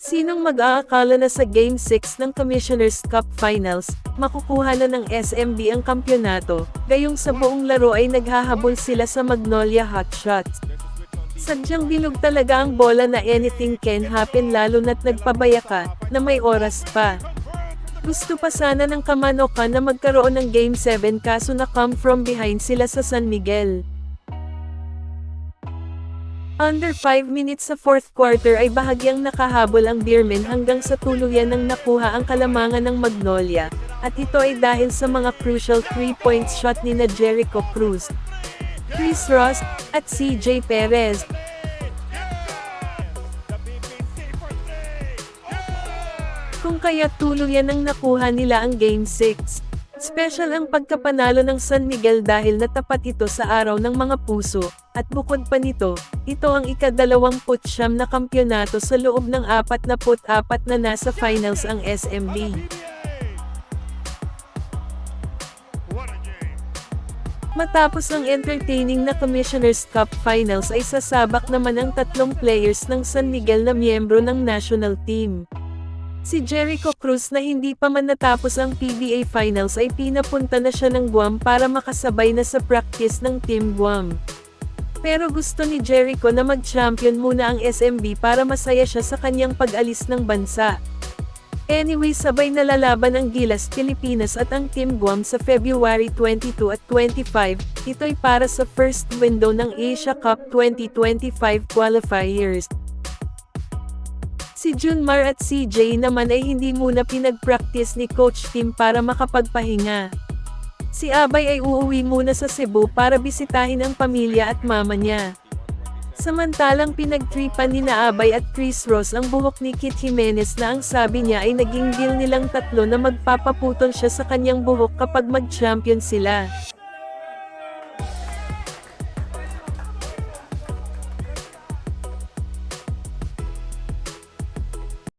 Sinong mag-aakala na sa Game 6 ng Commissioner's Cup Finals, makukuha na ng SMB ang kampyonato, gayong sa buong laro ay naghahabol sila sa Magnolia Hotshots. Sadyang bilog talaga ang bola na anything can happen lalo na't nagpabaya ka, na may oras pa. Gusto pa sana ng Kamanokan na magkaroon ng Game 7 kaso na come from behind sila sa San Miguel. Under 5 minutes sa fourth quarter ay bahagyang nakahabol ang Beermen hanggang sa tuluyan ng nakuha ang kalamangan ng Magnolia, at ito ay dahil sa mga crucial 3-point shot ni Jericho Cruz, Chris Ross, at CJ Perez. Kung kaya tuluyan ang nakuha nila ang Game 6. Special ang pagkapanalo ng San Miguel dahil natapat ito sa araw ng mga puso, at bukod pa nito, ito ang ika-29 na kampyonato sa loob ng 44 na nasa finals ang SMB. Matapos ang entertaining na Commissioner's Cup Finals ay sasabak naman ang 3 players ng San Miguel na miyembro ng national team. Si Jericho Cruz na hindi pa man natapos ang PBA Finals ay pinapunta na siya ng Guam para makasabay na sa practice ng Team Guam. Pero gusto ni Jericho na mag-champion muna ang SMB para masaya siya sa kanyang pag-alis ng bansa. Anyway, sabay na lalaban ang Gilas Pilipinas at ang Team Guam sa February 22 at 25, ito'y para sa first window ng Asia Cup 2025 qualifiers. Si Junmar at CJ naman ay hindi muna pinag-practice ni Coach Tim para makapagpahinga. Si Abay ay uuwi muna sa Cebu para bisitahin ang pamilya at mama niya. Samantalang pinagtripan ni Abay at Chris Ross ang buhok ni Kit Jimenez na ang sabi niya ay naging deal nilang tatlo na magpapaputol siya sa kanyang buhok kapag mag-champion sila.